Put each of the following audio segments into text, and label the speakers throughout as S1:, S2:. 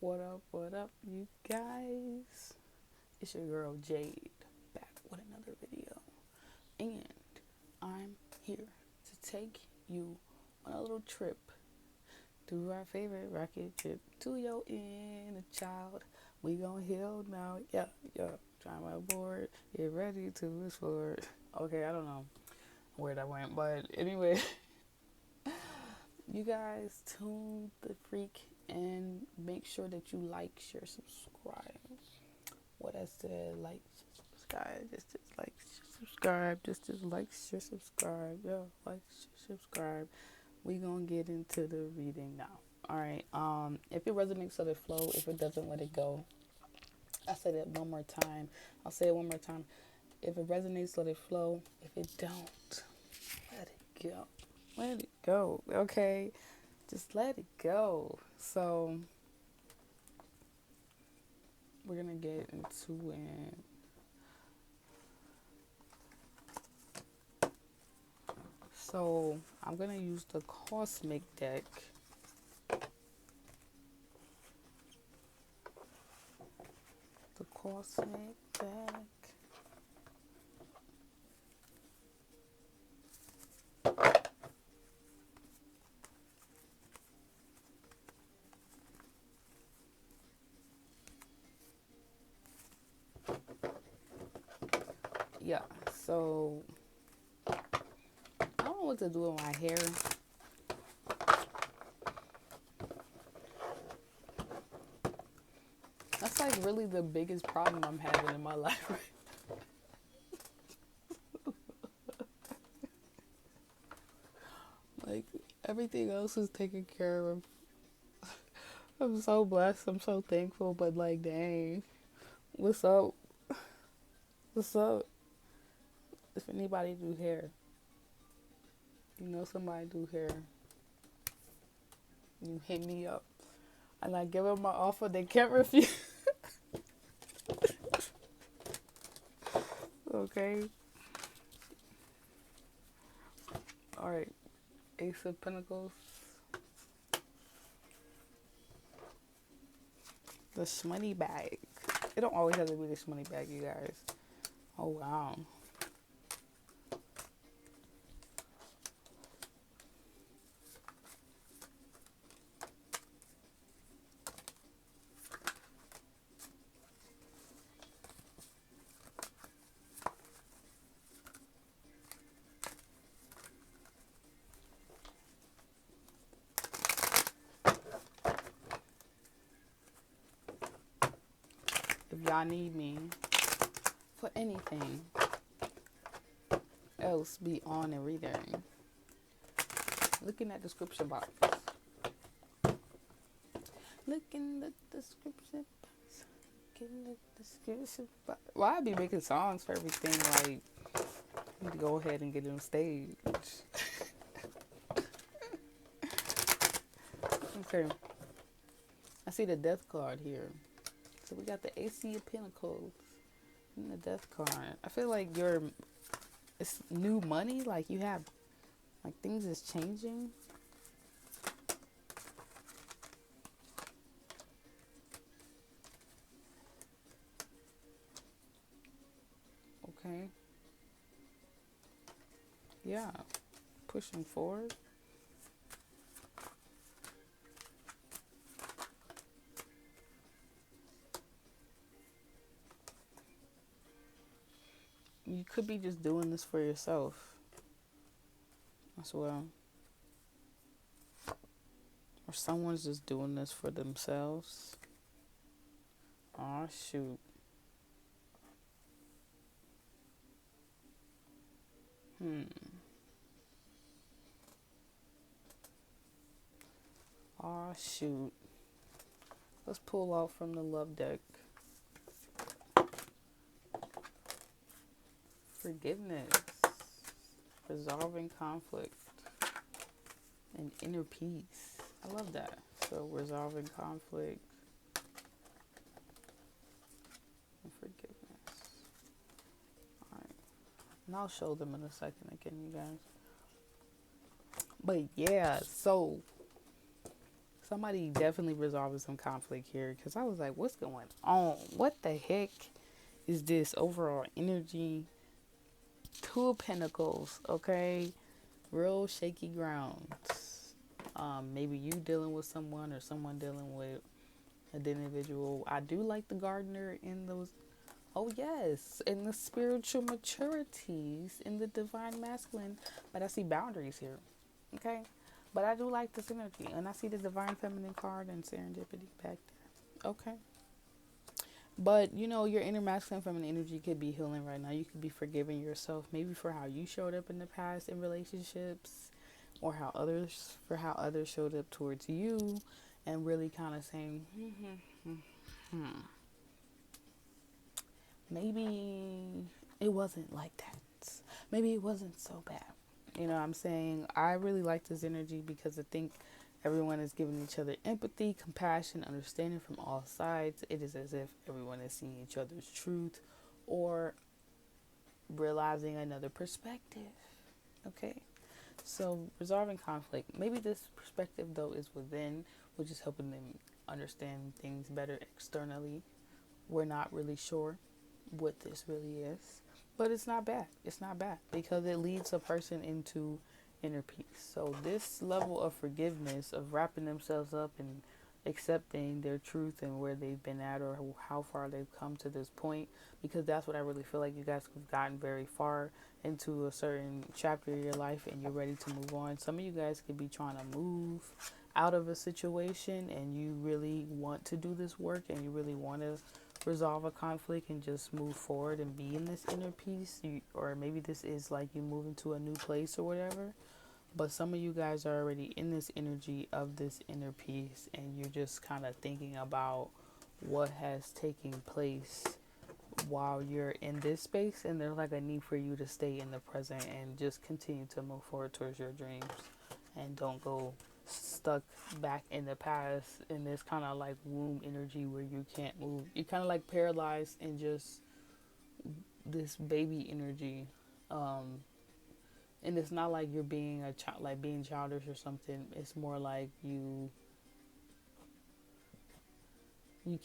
S1: What up, you guys? It's your girl Jade back with another video, and I'm here to take you on a little trip through our favorite rocket ship to your inner child. We gon' heal now, yeah. Try my board, get ready to explore. Okay, I don't know where that went, but anyway, you guys tune the freak and make sure that you like, share, subscribe. What I said, like, subscribe, just like, subscribe, just like, share, subscribe, yo, like, share, subscribe. We gonna get into the reading now. All right. If it resonates, let it flow. If it doesn't, let it go. I said it one more time. I'll say it one more time. If it resonates, let it flow. If it don't, let it go. Let it go. Okay. Just let it go. So we're gonna get into it. So I'm gonna use the Cosmic deck. The Cosmic deck. Yeah, so I don't know what to do with my hair. That's like really the biggest problem I'm having in my life right now. Like everything else is taken care of. I'm so blessed. I'm so thankful. But like, dang, what's up? What's up? If anybody do hair, you know somebody do hair, you hit me up. And I give them my offer. They can't refuse. Okay. All right. Ace of Pentacles. The shmoney bag. It don't always have to be the shmoney bag, you guys. Oh, wow. If y'all need me for anything else beyond a reading, look in that description box. Look in the description box. Look in the description box. Why I be making songs for everything? Like, I need to go ahead and get on stage. Okay. I see the death card here. So we got the Ace of Pentacles and the death card. I feel like it's new money. Like you have, like things is changing. Okay. Yeah. Pushing forward. You could be just doing this for yourself as well. Or someone's just doing this for themselves. Aw, shoot. Aw, shoot. Let's pull out from the love deck. Forgiveness. Resolving conflict. And inner peace. I love that. So resolving conflict and forgiveness. Alright. And I'll show them in a second again, you guys. But yeah, so somebody definitely resolving some conflict here, because I was like, what's going on? What the heck is this overall energy? Two of Pentacles, okay? Real shaky grounds. Maybe you dealing with someone or someone dealing with an individual. I do like the gardener in those. Oh, yes. In the spiritual maturities, in the divine masculine. But I see boundaries here, okay? But I do like this energy. And I see the divine feminine card and serendipity back there. Okay. But, you know, your inner masculine feminine energy could be healing right now. You could be forgiving yourself, maybe for how you showed up in the past in relationships, or how others showed up towards you, and really kind of saying, maybe it wasn't like that. Maybe it wasn't so bad. You know what I'm saying? I really like this energy because I think everyone is giving each other empathy, compassion, understanding from all sides. It is as if everyone is seeing each other's truth or realizing another perspective. Okay? So, resolving conflict. Maybe this perspective, though, is within, which is helping them understand things better externally. We're not really sure what this really is, but it's not bad. It's not bad because it leads a person into inner peace. So this level of forgiveness, of wrapping themselves up and accepting their truth and where they've been at or how far they've come to this point, because that's what I really feel like you guys have gotten very far into a certain chapter of your life and you're ready to move on. Some of you guys could be trying to move out of a situation and you really want to do this work and you really want to resolve a conflict and just move forward and be in this inner peace. Or maybe this is like you moving to a new place or whatever, but some of you guys are already in this energy of this inner peace and you're just kind of thinking about what has taken place while you're in this space, and there's like a need for you to stay in the present and just continue to move forward towards your dreams and don't go stuck back in the past in this kind of like womb energy where you can't move. You're kind of like paralyzed in just this baby energy. And it's not like you're being a child, like being childish or something. It's more like you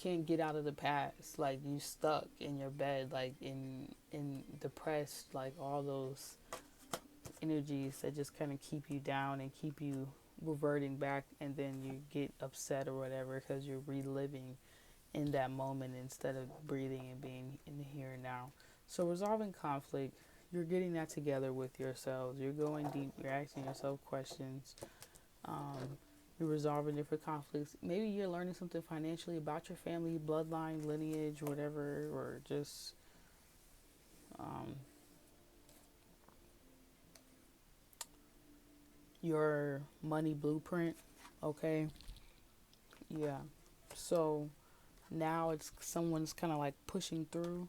S1: can't get out of the past. Like you stuck in your bed, like in depressed, like all those energies that just kind of keep you down and keep you reverting back, and then you get upset or whatever because you're reliving in that moment instead of breathing and being in the here and now. So resolving conflict, you're getting that together with yourselves. You're going deep. You're asking yourself questions. You're resolving different conflicts. Maybe you're learning something financially about your family, bloodline, lineage, whatever, or just your money blueprint. Okay. Yeah. So now it's someone's kind of like pushing through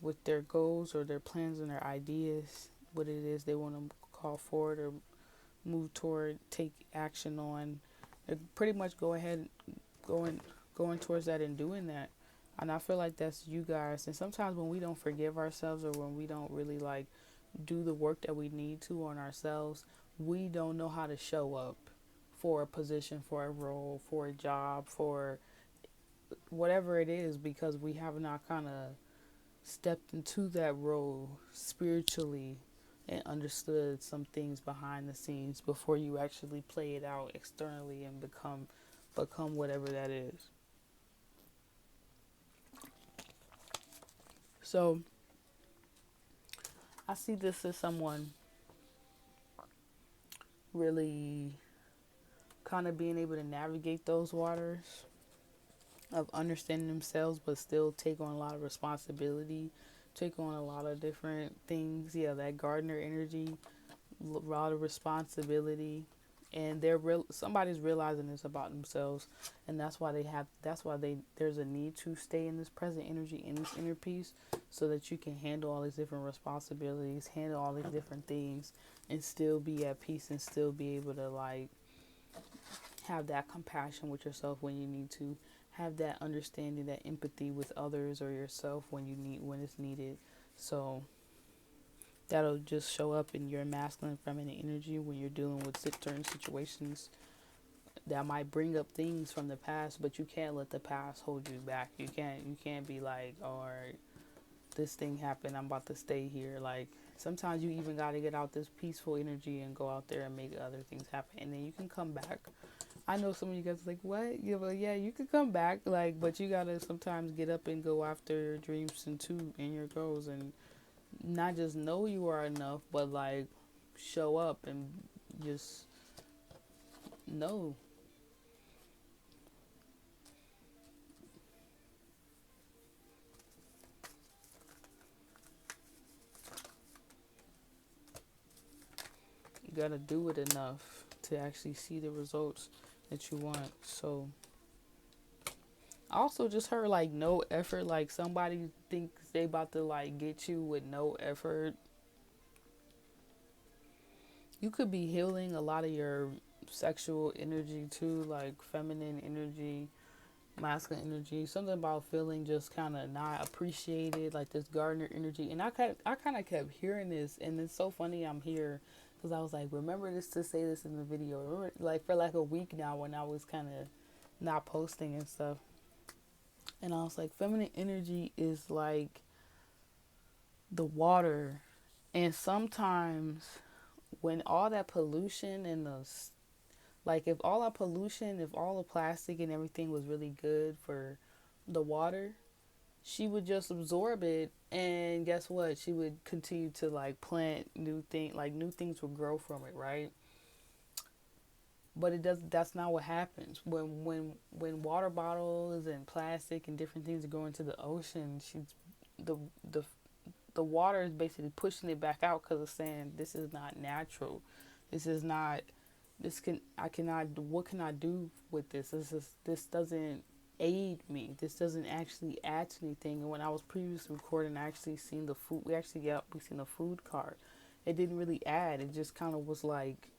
S1: with their goals or their plans and their ideas, what it is they want to call forward or move toward, take action on. They pretty much go ahead, going towards that and doing that. And I feel like that's you guys. And sometimes when we don't forgive ourselves or when we don't really like do the work that we need to on ourselves, we don't know how to show up for a position, for a role, for a job, for whatever it is, because we have not kind of stepped into that role spiritually and understood some things behind the scenes before you actually play it out externally and become whatever that is. So I see this as someone really kind of being able to navigate those waters of understanding themselves but still take on a lot of responsibility, take on a lot of different things. Yeah, that gardener energy, a lot of responsibility, and somebody's realizing this about themselves, and that's why there's a need to stay in this present energy, in this inner peace, so that you can handle all these different responsibilities, handle all these different things, and still be at peace and still be able to like have that compassion with yourself when you need to, have that understanding, that empathy with others or yourself when it's needed. So that'll just show up in your masculine feminine energy when you're dealing with certain situations that might bring up things from the past, but you can't let the past hold you back. You can't be like, all right, this thing happened, I'm about to stay here. Like, sometimes you even got to get out this peaceful energy and go out there and make other things happen, and then you can come back. I know some of you guys are like, what? Yeah, but yeah, you can come back, like, but you gotta sometimes get up and go after your dreams and too and your goals, and not just know you are enough, but like show up and just know. You gotta do it enough to actually see the results that you want. So I also just heard like no effort, like somebody thinks they about to like get you with no effort. You could be healing a lot of your sexual energy too, like feminine energy, masculine energy, something about feeling just kind of not appreciated, like this gardener energy. And I kind of kept hearing this, and it's so funny I'm here because I was like, remember this to say this in the video. Remember, like for like a week now when I was kind of not posting and stuff, and I was like, feminine energy is like the water, and sometimes when all that pollution and the like, if all our pollution, if all the plastic and everything was really good for the water, she would just absorb it, and guess what? She would continue to like plant new things, like new things would grow from it, right? But it does. That's not what happens when water bottles and plastic and different things go into the ocean. The the the water is basically pushing it back out because it's saying this is not natural. This is not. I cannot. What can I do with this? This doesn't aid me. This doesn't actually add to anything. And when I was previously recording, I actually seen the food. We seen the food cart. It didn't really add. It just kind of was like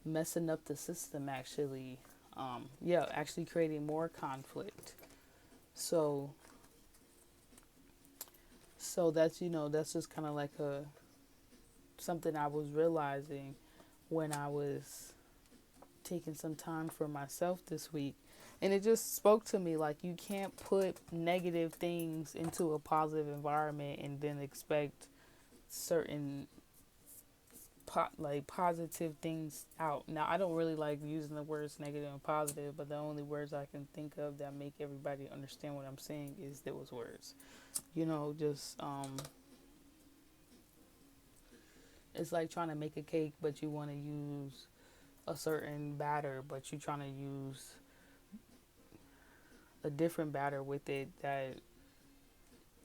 S1: messing up the system. Actually, actually creating more conflict. So that's that's just kind of like a something I was realizing when I was taking some time for myself this week. And it just spoke to me like you can't put negative things into a positive environment and then expect certain like positive things out. Now, I don't really like using the words negative and positive, but the only words I can think of that make everybody understand what I'm saying is those words. Just it's like trying to make a cake, but you want to use a certain batter, but you're trying to use a different batter with it that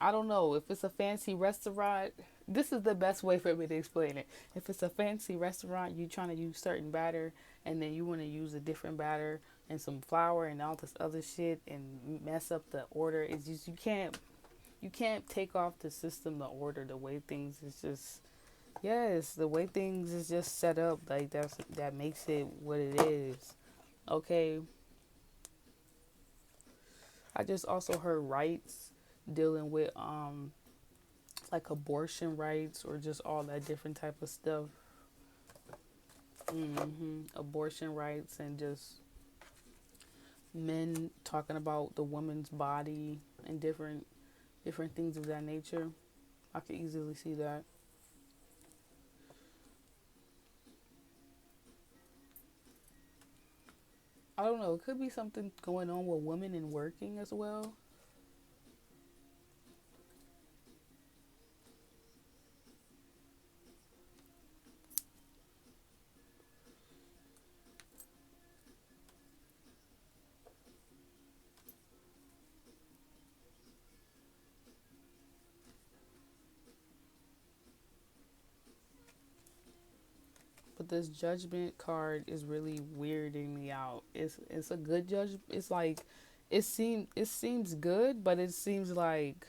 S1: I don't know. If it's a fancy restaurant, this is the best way for me to explain it. If it's a fancy restaurant, you're trying to use certain batter, and then you want to use a different batter and some flour and all this other shit and mess up the order. It's just you can't take off the system, the order, the way things is just yes, the way things is just set up like that makes it what it is. Okay, I just also heard rights dealing with like abortion rights or just all that different type of stuff. Abortion rights and just men talking about the woman's body and different things of that nature. I could easily see that. I don't know. It could be something going on with women in working as well. But this judgment card is really weirding me out. It's a good judge. It's like it seems good, but it seems like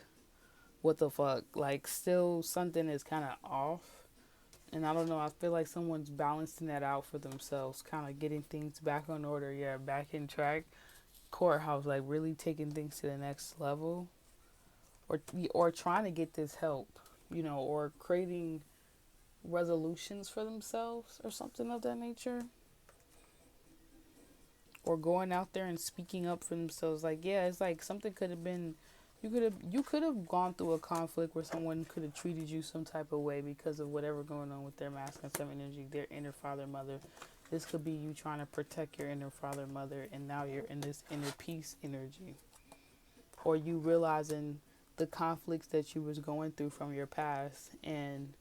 S1: what the fuck? Like still something is kind of off. And I don't know. I feel like someone's balancing that out for themselves, kind of getting things back on order. Yeah, back in track. Courthouse, like really taking things to the next level, or trying to get this help, or creating resolutions for themselves or something of that nature. or going out there and speaking up for themselves. Like, yeah, it's like something could have been, you could have gone through a conflict where someone could have treated you some type of way because of whatever going on with their masculine feminine energy, their inner father mother. This could be you trying to protect your inner father mother, and now you're in this inner peace energy, or you realizing the conflicts that you was going through from your past, and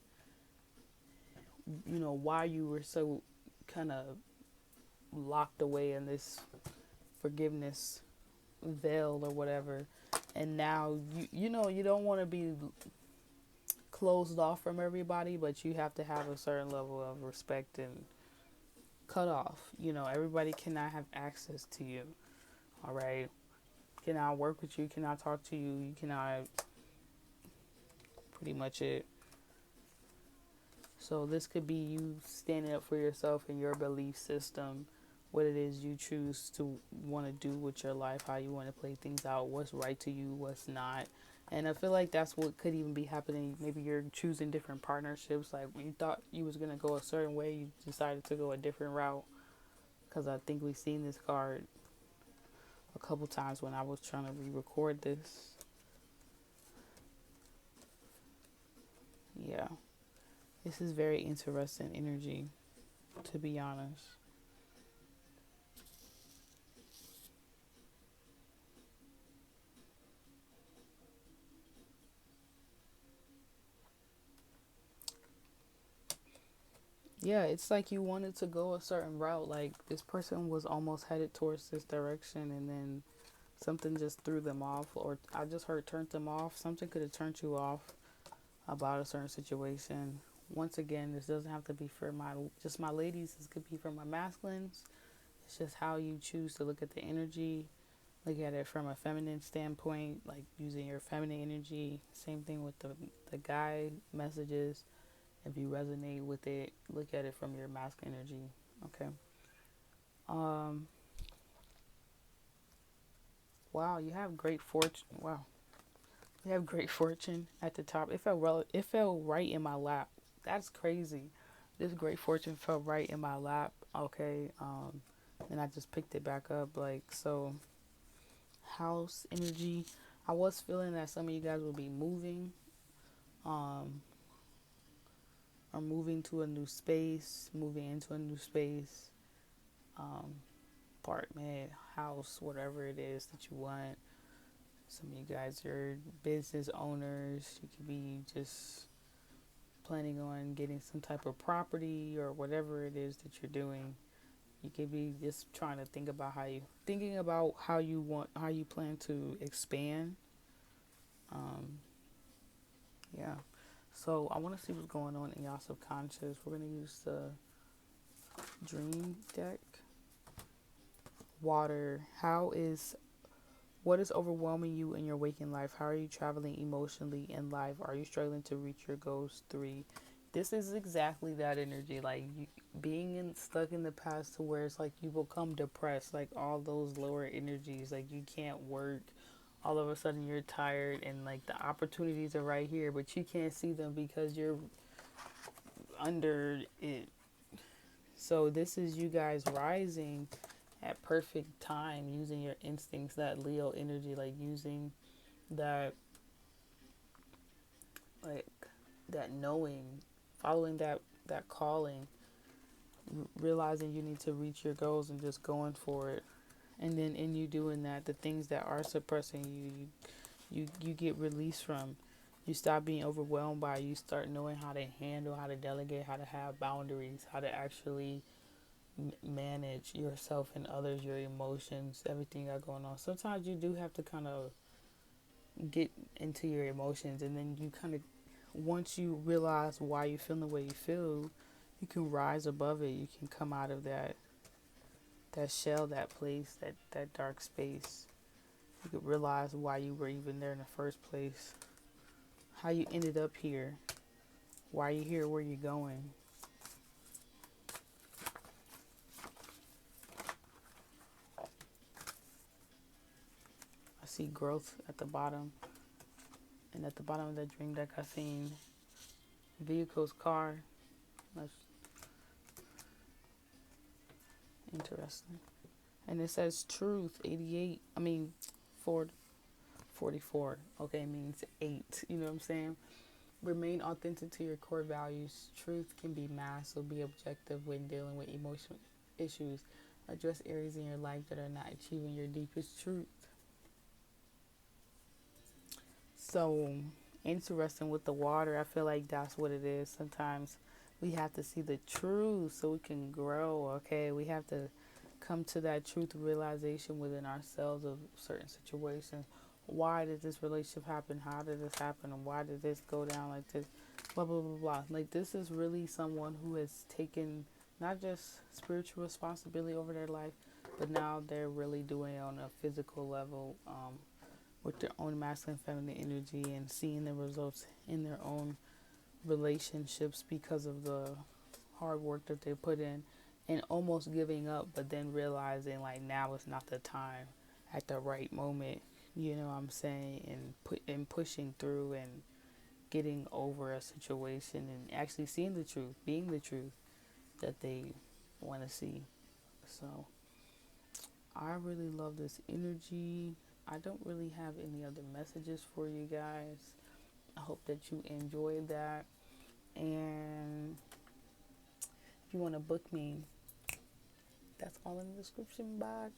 S1: you know why you were so kind of locked away in this forgiveness veil or whatever. And now you know you don't want to be closed off from everybody, but you have to have a certain level of respect and cut off. You know, everybody cannot have access to you. All right, cannot work with you, cannot talk to you, you cannot, pretty much it. So this could be you standing up for yourself and your belief system, what it is you choose to want to do with your life, how you want to play things out, what's right to you, what's not. And I feel like that's what could even be happening. Maybe you're choosing different partnerships. Like when you thought you was going to go a certain way, you decided to go a different route. Because I think we've seen this card a couple times when I was trying to re-record this. Yeah. This is very interesting energy, to be honest. Yeah, it's like you wanted to go a certain route. Like this person was almost headed towards this direction, and then something just threw them off, or I just heard turned them off. Something could have turned you off about a certain situation. Once again, this doesn't have to be for my ladies. This could be for my masculines. It's just how you choose to look at the energy. Look at it from a feminine standpoint, like using your feminine energy. Same thing with the guy messages. If you resonate with it, look at it from your masculine energy. Okay. Um. Wow, you have great fortune. Wow, you have great fortune at the top. It fell right in my lap. That's crazy. This great fortune fell right in my lap. Okay. And I just picked it back up. Like so, house energy. I was feeling that some of you guys will be moving. Um. Or moving to a new space, moving into a new space, um, apartment, house, whatever it is that you want. Some of you guys are business owners. You could be just planning on getting some type of property or whatever it is that you're doing. You could be just trying to thinking about how you plan to expand. Um, yeah. So I want to see what's going on in y'all subconscious. We're gonna use the dream deck. Water. What is overwhelming you in your waking life? How are you traveling emotionally in life? Are you struggling to reach your goals? 3. This is exactly that energy, like you, stuck in the past to where it's like you become depressed, like all those lower energies, like you can't work. All of a sudden you're tired, and like the opportunities are right here, but you can't see them because you're under it. So this is you guys rising at perfect time, using your instincts, that Leo energy, like using that, like that knowing, following that calling, realizing you need to reach your goals and just going for it. And then in you doing that, the things that are suppressing you get released from. You stop being overwhelmed by it. You start knowing how to handle, how to delegate, how to have boundaries, how to actually manage yourself and others, your emotions, everything you got going on. Sometimes you do have to kind of get into your emotions, and then you kind of, once you realize why you feel the way you feel, you can rise above it. You can come out of that shell, that place, that dark space. You could realize why you were even there in the first place, how you ended up here, why you're here, where you're going. I see growth at the bottom, and at the bottom of that dream deck I seen vehicles, car. That's interesting. And it says truth, 88. I mean, 4, 44. Okay, means 8. You know what I'm saying? Remain authentic to your core values. Truth can be masked, so be objective when dealing with emotional issues. Address areas in your life that are not achieving your deepest truth. So, interesting with the water. I feel like that's what it is. Sometimes we have to see the truth so we can grow, okay? We have to come to that truth realization within ourselves of certain situations. Why did this relationship happen? How did this happen? And why did this go down like this? Blah, blah, blah, blah. Like, this is really someone who has taken not just spiritual responsibility over their life, but now they're really doing it on a physical level, with their own masculine feminine energy, and seeing the results in their own relationships because of the hard work that they put in, and almost giving up, but then realizing like now is not the time, at the right moment, you know what I'm saying, and pushing through and getting over a situation and actually seeing the truth, being the truth that they want to see. So I really love this energy. I don't really have any other messages for you guys. I hope that you enjoyed that. And if you want to book me, that's all in the description box.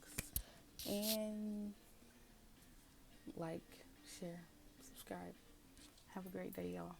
S1: And like, share, subscribe. Have a great day, y'all.